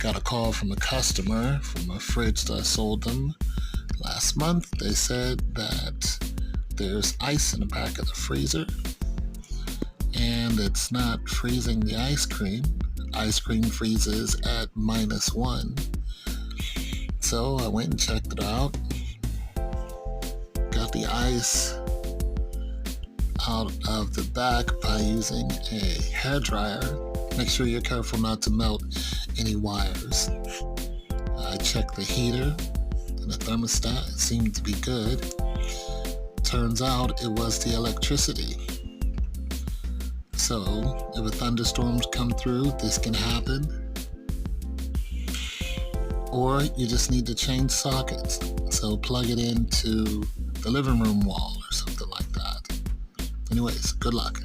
got a call from a customer from a fridge that I sold them last month. They said that there's ice in the back of the freezer and it's not freezing the ice cream. Ice cream freezes at -1. So I went and checked it out. Got the ice out of the back by using a hairdryer. Make sure you're careful not to melt any wires. I checked the heater and the thermostat. It seemed to be good. Turns out it was the electricity. So if a thunderstorm comes through, this can happen. Or you just need to change sockets. So plug it into the living room wall or something like that. Anyways, good luck.